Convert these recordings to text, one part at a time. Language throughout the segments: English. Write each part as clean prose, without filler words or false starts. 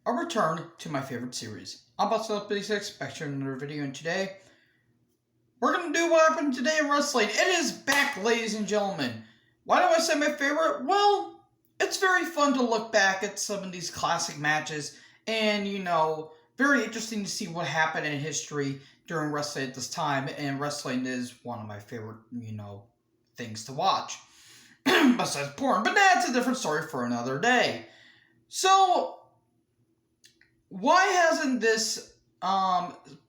a return to my favorite series. I'm Buster36, back to another video, and today we're going to do what happened today in wrestling. It is back, ladies and gentlemen. Why do I say my favorite? Well, it's very fun to look back at some of these classic matches, and very interesting to see what happened in history during wrestling at this time, and wrestling is one of my favorite, things to watch. Besides porn, but that's a different story for another day. So, why hasn't this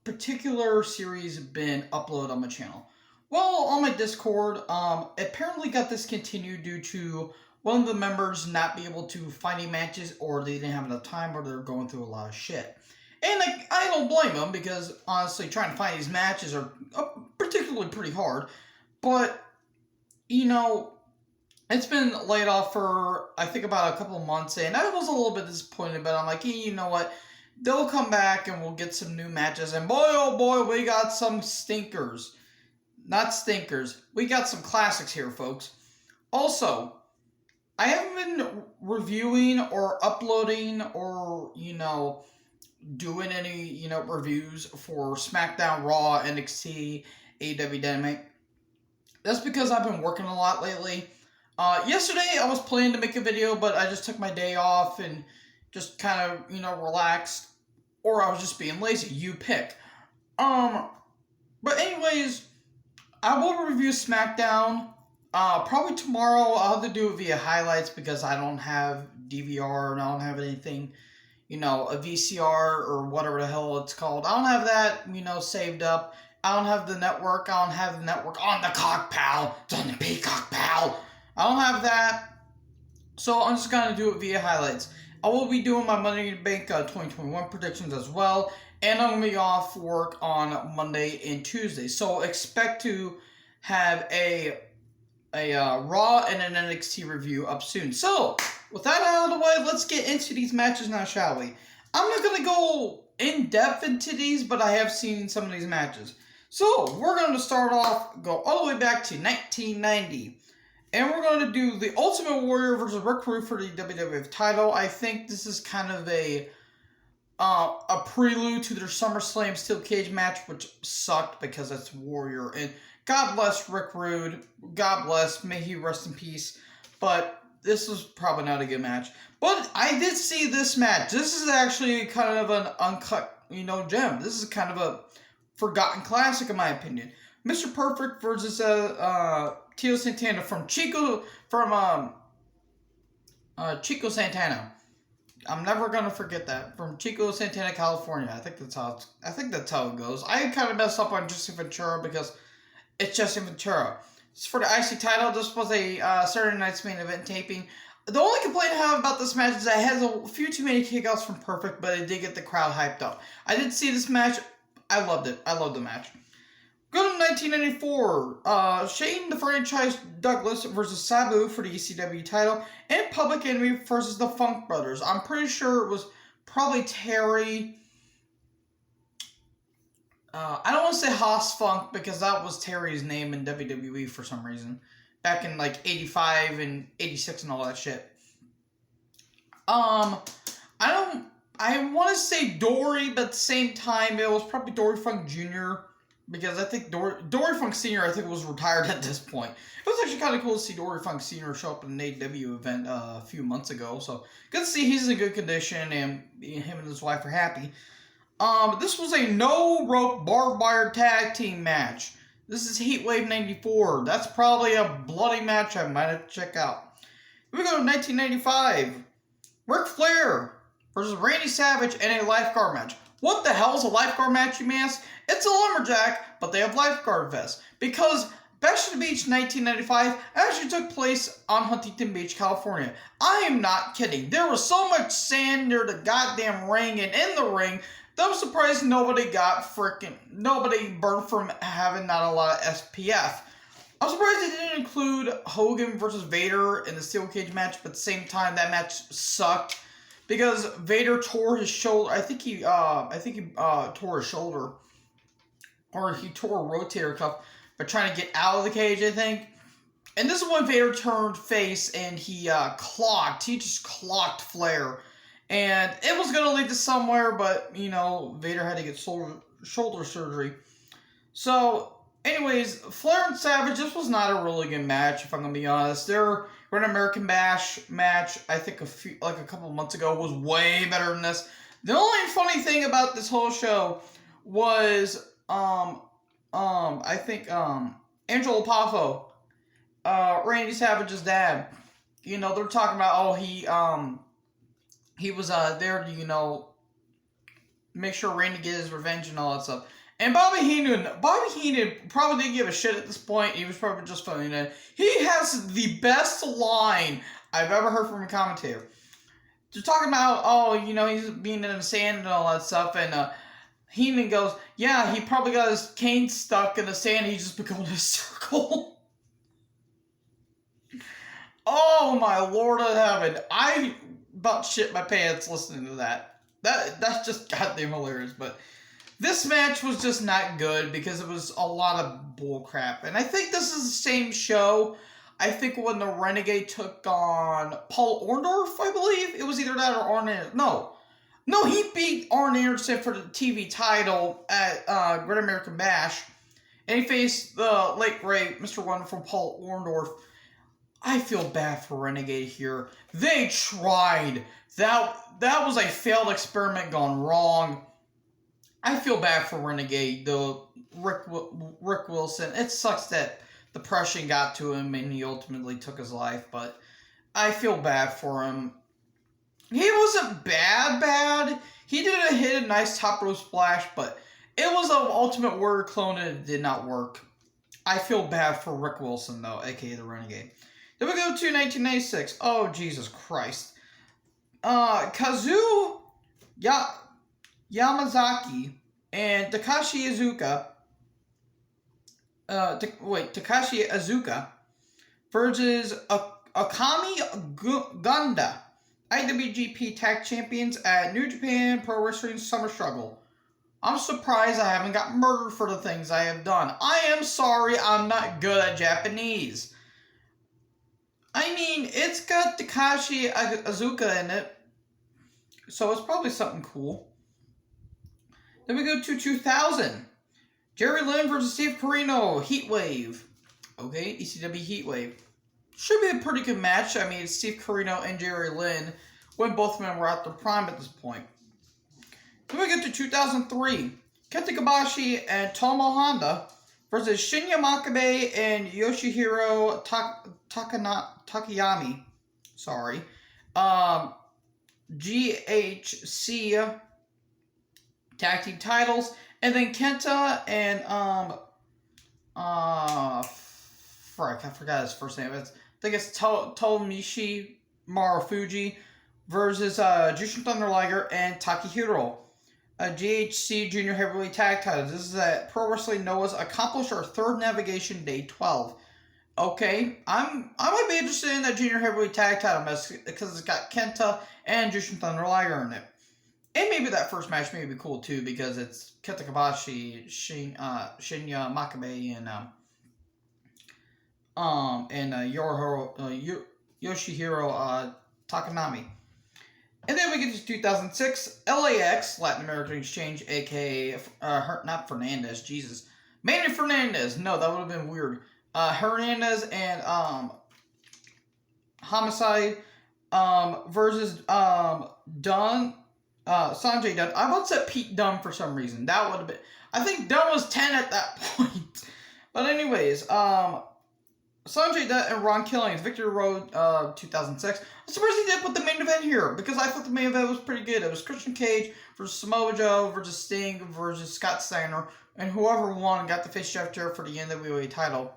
particular series been uploaded on my channel? Well, on my Discord, apparently got discontinued due to one of the members not be able to find any matches, or they didn't have enough time, or they're going through a lot of shit. And I don't blame them, because honestly, trying to find these matches are particularly pretty hard. But, it's been laid off for, I think, about a couple of months, and I was a little bit disappointed, but I'm like, hey, you know what? They'll come back, and we'll get some new matches, and boy, oh boy, we got some stinkers. Not stinkers. We got some classics here, folks. Also, I haven't been reviewing or uploading or, doing any, reviews for SmackDown, Raw, NXT, AEW Dynamite. That's because I've been working a lot lately. Yesterday, I was planning to make a video, but I just took my day off and just kind of, relaxed. Or I was just being lazy. You pick. But anyways, I will review SmackDown. Probably tomorrow. I'll have to do it via highlights because I don't have DVR and I don't have anything, a VCR or whatever the hell it's called. I don't have that, saved up. I don't have the network. I don't have the network on the cock, pal. It's on the Peacock, pal. I don't have that. So I'm just going to do it via highlights. I will be doing my Money in the Bank 2021 predictions as well. And I'm going to be off work on Monday and Tuesday. So expect to have a Raw and an NXT review up soon. So, with that out of the way, let's get into these matches now, shall we? I'm not going to go in depth into these, but I have seen some of these matches. So, we're going to start off, go all the way back to 1990. And we're going to do the Ultimate Warrior versus Rick Rude for the WWF title. I think this is kind of a prelude to their SummerSlam Steel Cage match, which sucked because it's Warrior. And God bless Rick Rude. God bless. May he rest in peace. But this was probably not a good match. But I did see this match. This is actually kind of an uncut, gem. This is kind of a forgotten classic, in my opinion. Mr. Perfect versus Tito Santana from Chico Santana. I'm never gonna forget that, from Chico Santana, California. I think that's how it goes. I kind of messed up on Jesse Ventura because it's Jesse Ventura. It's for the IC title. This was a Saturday Night's Main Event taping. The only complaint I have about this match is that it has a few too many kickouts from Perfect, but it did get the crowd hyped up. I did see this match. I loved it. I loved the match. Go to 1994, Shane the Franchise Douglas versus Sabu for the ECW title, and Public Enemy versus the Funk Brothers. I'm pretty sure it was probably Terry. I don't want to say Haas Funk because that was Terry's name in WWE for some reason. Back in like 85 and 86 and all that shit. I want to say Dory, but at the same time, it was probably Dory Funk Jr., because I think Dory Funk Sr., I think, was retired at this point. It was actually kind of cool to see Dory Funk Sr. show up in an AEW event a few months ago. So, good to see he's in good condition and him and his wife are happy. This was a no-rope barbed wire tag team match. This is Heatwave 94. That's probably a bloody match I might have to check out. Here we go to 1995. Ric Flair versus Randy Savage in a lifeguard match. What the hell is a lifeguard match, you may ask? It's a lumberjack, but they have lifeguard vests. Because Bash at the Beach 1995 actually took place on Huntington Beach, California. I am not kidding. There was so much sand near the goddamn ring and in the ring that I'm surprised nobody burned from having not a lot of SPF. I'm surprised they didn't include Hogan versus Vader in the Steel Cage match, but at the same time, that match sucked. Because Vader tore his shoulder. I think he tore his shoulder. Or he tore a rotator cuff by trying to get out of the cage, I think. And this is when Vader turned face and he just clocked Flair. And it was going to lead to somewhere, but, you know, Vader had to get shoulder surgery. So, anyways, Flair and Savage, this was not a really good match, if I'm going to be honest. Their Great American Bash match, I think a couple months ago, was way better than this. The only funny thing about this whole show was, I think, Angelo Poffo, Randy Savage's dad. You know, they're talking about, oh, he was there to, you know, make sure Randy gets his revenge and all that stuff. And Bobby Heenan probably didn't give a shit at this point. He was probably just phoning it in. He has the best line I've ever heard from a commentator. They're talking about, oh, you know, he's being in the sand and all that stuff, and Heenan goes, yeah, he probably got his cane stuck in the sand, he's just becoming a circle. Oh, my Lord of heaven. I about shit my pants listening to that. That's just goddamn hilarious, but this match was just not good because it was a lot of bullcrap. And I think this is the same show. I think when the Renegade took on Paul Orndorff, I believe. It was either that or Arn Anderson. No, he beat Arn Anderson for the TV title at Great American Bash. And he faced the late great Mr. Wonderful Paul Orndorff. I feel bad for Renegade here. They tried. That was a failed experiment gone wrong. I feel bad for Renegade, though. Rick Wilson. It sucks that depression got to him and he ultimately took his life, but I feel bad for him. He wasn't bad. He did hit a nice top rope splash, but it was an Ultimate Warrior clone and it did not work. I feel bad for Rick Wilson, though, aka the Renegade. Then we go to 1996. Oh, Jesus Christ. Kazuo Yamazaki and Takashi Iizuka versus Akami Gunda, IWGP Tag Champions at New Japan Pro Wrestling Summer Struggle. I'm surprised I haven't got murdered for the things I have done. I am sorry, I'm not good at Japanese. I mean, it's got Takashi Iizuka in it, so it's probably something cool. Then we go to 2000. Jerry Lynn versus Steve Corino, Heatwave. Okay, ECW Heatwave. Should be a pretty good match. I mean, Steve Corino and Jerry Lynn, when both men were at their prime at this point. Then we get to 2003. Kenta Kobashi and Tomo Honda versus Shinya Makabe and Yoshihiro Takayami. Sorry. GHC tag team titles. And then Kenta and I forgot his first name. I think it's Tomomichi Marufuji versus Jushin Thunder Liger and Takahiro. GHC Junior Heavyweight Tag Titles. This is at Pro Wrestling Noah's accomplished our third navigation day 12. Okay, I might be interested in that Junior Heavyweight Tag Title match because it's got Kenta and Jushin Thunder Liger in it. And maybe that first match may be cool too because it's Kenta Kobashi, Shinya Makabe, and Yoshihiro Takanami. And then we get to 2006, LAX, Latin American Exchange, aka, not Fernandez, Jesus. Manny Fernandez, no, that would have been weird. Hernandez and, Homicide, versus, Dunn, Sanjay Dunn. I about to say Pete Dunne for some reason. That would have been, I think Dunn was 10 at that point. But anyways, Sanjay Dutt and Ron Killings, Victory Road, 2006. I'm surprised he didn't put the main event here because I thought the main event was pretty good. It was Christian Cage versus Samoa Joe versus Sting versus Scott Steiner, and whoever won got to face Jeff Jarrett for the NWA title.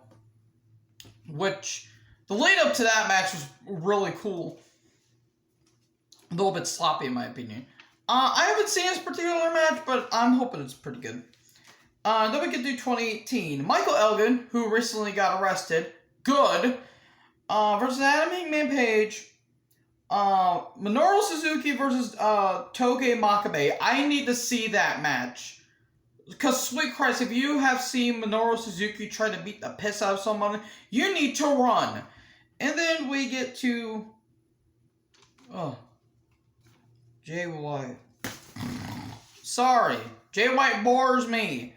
Which, the lead up to that match was really cool. A little bit sloppy in my opinion. I haven't seen this particular match, but I'm hoping it's pretty good. Then we can do 2018. Michael Elgin, who recently got arrested, good, versus Adam Hangman Page, Minoru Suzuki versus Toge Makabe. I need to see that match. Because, sweet Christ, if you have seen Minoru Suzuki try to beat the piss out of someone, you need to run. And then we get to... Oh. Jay White. Sorry. Jay White bores me.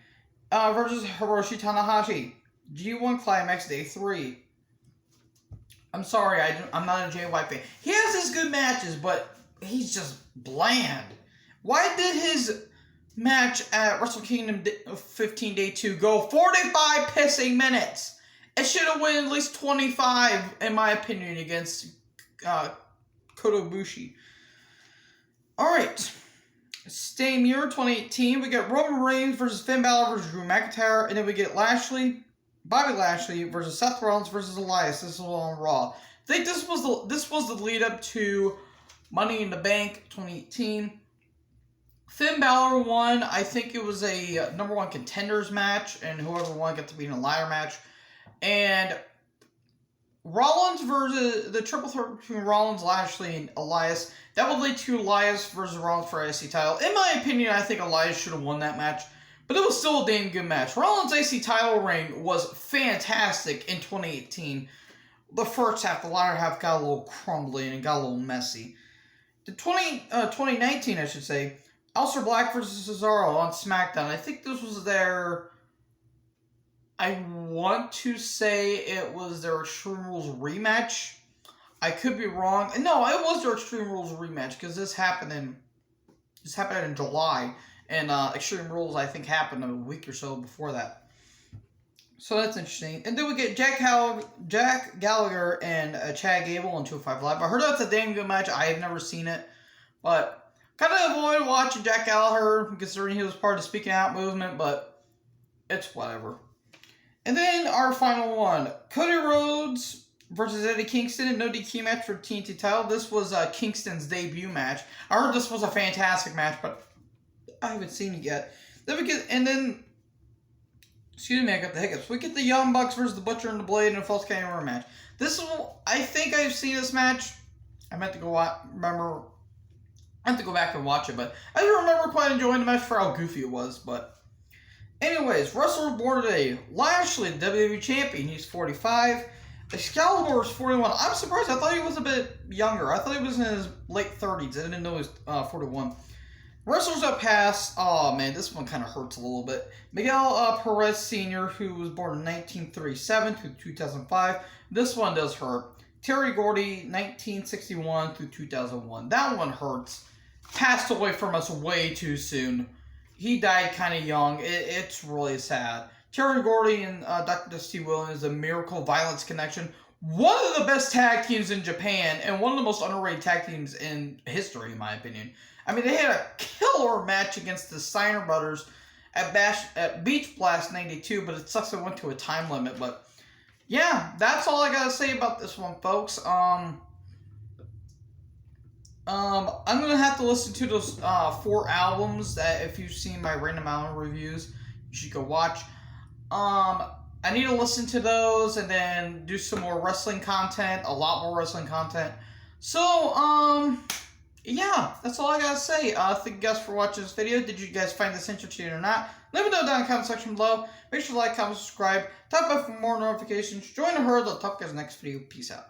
Versus Hiroshi Tanahashi. G1 Climax Day 3. I'm sorry, I'm not a Jay White fan. He has his good matches, but he's just bland. Why did his match at Wrestle Kingdom 15 Day 2 go 45 pissing minutes? It should have won at least 25, in my opinion, against Kota Ibushi. Alright. Same year, 2018, we get Roman Reigns versus Finn Balor versus Drew McIntyre, and then we get Bobby Lashley versus Seth Rollins versus Elias. This was on Raw. I think this was the lead up to Money in the Bank 2018. Finn Balor won. I think it was a number one contenders match, and whoever won got to be in a ladder match. And Rollins versus the triple threat between Rollins, Lashley, and Elias. That would lead to Elias versus Rollins for IC title. In my opinion, I think Elias should have won that match. But it was still a damn good match. Rollins' AC title reign was fantastic in 2018. The first half, the latter half got a little crumbly and got a little messy. The 2019, I should say, Aleister Black versus Cesaro on SmackDown. I think this was I want to say it was their Extreme Rules rematch. I could be wrong. No, it was their Extreme Rules rematch because this happened in July. And Extreme Rules, I think, happened a week or so before that. So that's interesting. And then we get Jack Gallagher and Chad Gable on 205 Live. I heard that's a damn good match. I have never seen it. But kind of avoided watching Jack Gallagher, considering he was part of the Speaking Out movement. But it's whatever. And then our final one. Cody Rhodes versus Eddie Kingston in no DQ match for TNT title. This was Kingston's debut match. I heard this was a fantastic match, but I haven't seen it yet. Then we get, excuse me, I got the hiccups. We get the Young Bucks versus the Butcher and the Blade in a Falls Count Anywhere match. I think I've seen this match. I meant to go back and watch it, but I do remember quite enjoying the match for how goofy it was. But anyways, wrestlers born today. Lashley, the WWE Champion, he's 45. Excalibur is 41. I'm surprised. I thought he was a bit younger. I thought he was in his late 30s. I didn't know he was 41. Wrestlers up past, oh man, this one kind of hurts a little bit. Miguel Perez Sr., who was born in 1937 to 2005. This one does hurt. Terry Gordy, 1961 through 2001. That one hurts. Passed away from us way too soon. He died kind of young. It's really sad. Terry Gordy and Dr. Dusty Williams, the Miracle Violence Connection. One of the best tag teams in Japan, and one of the most underrated tag teams in history, in my opinion. I mean, they had a killer match against the Steiner Brothers at Beach Blast 92, but it sucks it went to a time limit. But yeah, that's all I gotta say about this one, folks. I'm gonna have to listen to those 4 albums that, if you've seen my Random Album reviews, you should go watch. I need to listen to those and then do some more wrestling content, a lot more wrestling content. So, yeah, that's all I gotta say. Thank you guys for watching this video. Did you guys find this interesting or not? Let me know down in the comment section below. Make sure to like, comment, subscribe, tap up for more notifications. Join the herd. I'll talk to you guys next video. Peace out.